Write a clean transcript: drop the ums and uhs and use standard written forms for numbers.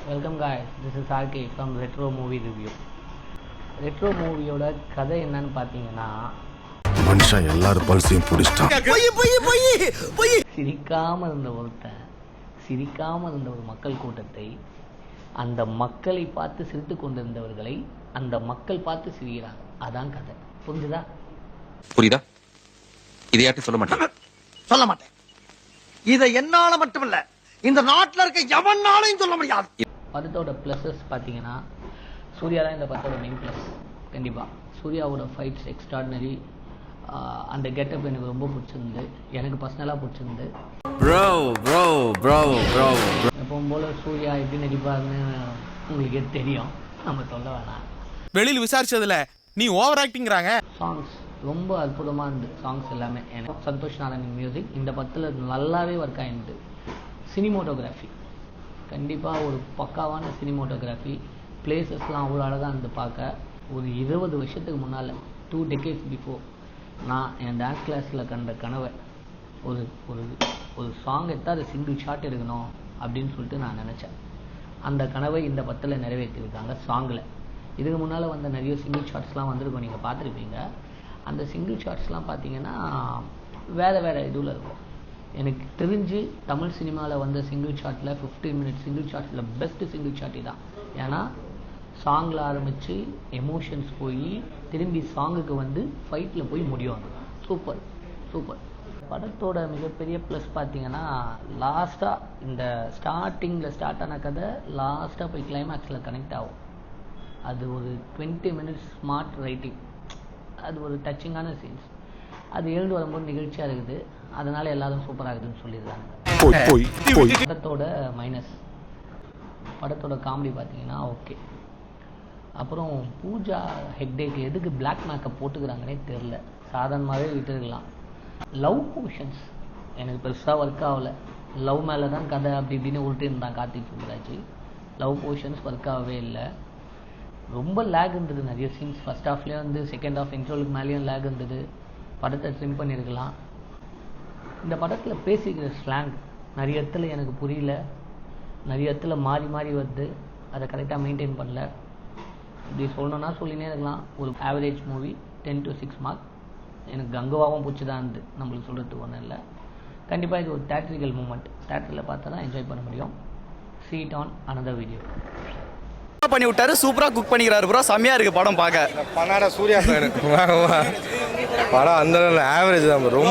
Welcome guys, this is RK from Retro Movie Review. Retro மூவியோட கதை என்னன்னு பார்த்தீங்கன்னா, மனுஷன் எல்லாரும் பல்சையும் பிடிச்சிட்டான். சிரிக்காம இருந்த ஒரு மக்கள் கூட்டத்தை, அந்த மக்களை பார்த்து சிரித்து கொண்டிருந்தவர்களை அந்த மக்கள் பார்த்து சிரிக்கிறாங்க. அதான் கதை. புரிஞ்சுதா? புரியுதா? இதையாட்டி சொல்ல மாட்டேன். இதை என்னால மட்டுமல்ல, இந்த நாட்டில் இருக்க எவனாலையும் சொல்ல முடியாது. படத்தோட ப்ளஸஸ் பார்த்தீங்கன்னா, சூர்யா தான் இந்த படத்தோட மெயின் ப்ளஸ். கண்டிப்பாக சூர்யாவோட ஃபைட்ஸ் எக்ஸ்ட்ராடினரி. அந்த கெட்டப் எனக்கு ரொம்ப பிடிச்சிருந்து, எனக்கு பர்சனலாக பிடிச்சிருந்து. எப்பவும் போல சூர்யா எப்படி நடிப்பாருன்னு உங்களுக்கே தெரியும், நம்ம சொல்ல வேணாம். வெளியில் விசாரிச்சதுல நீ ஓவர் ஆக்டிங்கிறாங்க. சாங்ஸ் ரொம்ப அற்புதமாக இருந்து, சாங்ஸ் எல்லாமே. எனக்கு சந்தோஷ் நாராயணன் மியூசிக் இந்த படத்தில் நல்லாவே ஒர்க் ஆகிருந்து. சினிமோட்டோகிராஃபி கண்டிப்பாக ஒரு பக்காவான சினிமோட்டோகிராஃபி. பிளேசஸ்லாம் அவ்வளோ அழகாக இருந்து பார்க்க. ஒரு 20 வருஷத்துக்கு முன்னால், 2 decades பிஃபோர், நான் என் டான்ஸ் கிளாஸில் கண்ட கனவை, ஒரு ஒரு ஒரு சாங் எடுத்தால் அதை சிங்கிள் ஷாட் எடுக்கணும் அப்படின்னு சொல்லிட்டு நான் நினச்சேன். அந்த கனவை இந்த படத்தில் நிறைவேற்றிருக்காங்க சாங்கில். இதுக்கு முன்னால் வந்த நிறைய சிங்கிள் ஷாட்ஸ்லாம் வந்திருக்கும், நீங்கள் பார்த்துருப்பீங்க. அந்த சிங்கிள் ஷாட்ஸ்லாம் பார்த்தீங்கன்னா வேறு இதுவில் இருக்கும். எனக்கு தெரிஞ்சு தமிழ் சினிமாவில் வந்த சிங்கிள் ஷாட்டில் 15 minutes சிங்கிள் ஷாட்டில் பெஸ்ட்டு சிங்கிள் ஷாட் தான். ஏன்னா சாங்கில் ஆரம்பித்து எமோஷன்ஸ் போய் திரும்பி சாங்குக்கு வந்து ஃபைட்டில் போய் முடியும். சூப்பர். படத்தோட மிகப்பெரிய ப்ளஸ் பார்த்தீங்கன்னா, லாஸ்ட்டாக இந்த ஸ்டார்டிங்கில் ஸ்டார்ட் ஆன கதை லாஸ்ட்டாக போய் கிளைமேக்ஸில் கனெக்ட் ஆகும். அது ஒரு 20 minutes ஸ்மார்ட் ரைட்டிங். அது ஒரு டச்சிங்கான சீன்ஸ். அது எழுந்து வரும்போது நிகழ்ச்சியாக இருக்குது. அதனால் எல்லாரும் சூப்பராக இருக்குதுன்னு சொல்லிடுறாங்க. படத்தோட மைனஸ், படத்தோட காமெடி பார்த்தீங்கன்னா ஓகே. அப்புறம் பூஜா ஹெக்டேக்கு எதுக்கு பிளாக் மேக்கப் போட்டுக்கிறாங்கன்னே தெரில. சாதாரணமாகவே விட்டுருக்கலாம். லவ் போர்ஷன்ஸ் எனக்கு பெருசாக ஒர்க் ஆகலை. லவ் மேலே தான் கதை அப்படி இப்படின்னு உருட்டு இருந்தான் Karthik Subbaraj. Love portions work ஆகவே இல்லை. ரொம்ப லேக் இருந்தது நிறைய சீன்ஸ். ஃபர்ஸ்ட் ஹாஃப்லேயே வந்து செகண்ட் ஹாஃப் இன்ட்ரோலுக்கு மேலேயும் லேக் இருந்தது. படத்தை ட்ரிம் பண்ணியிருக்கலாம். இந்த படத்தில் பேசிக்கிற ஸ்லாங் நிறைய இடத்துல எனக்கு புரியல, நிறைய இடத்துல மாறி வருது. அதை கரெக்டாக மெயின்டைன் பண்ணல. இப்படி சொல்லணுன்னா சொல்லினே இருக்கலாம். ஒரு ஆவரேஜ் மூவி, 10 to 6 மார்க். எனக்கு கங்குவாகவும் பிடிச்சதான் இருந்து, நம்மளுக்கு சொல்கிறதுக்கு ஒன்றும் இல்லை. கண்டிப்பாக இது ஒரு தேட்ரிக்கல் மூமெண்ட். தேட்டரில் பார்த்தா தான் என்ஜாய் பண்ண முடியும். see it on another video. பண்ணி விட்டாரு, சூப்பரா குக் பண்ணிக்கிறாரு ப்ரோ. செம்மையா இருக்கு படம் பார்க்க. படம் அந்த ஆவரேஜ் தான் ரொம்ப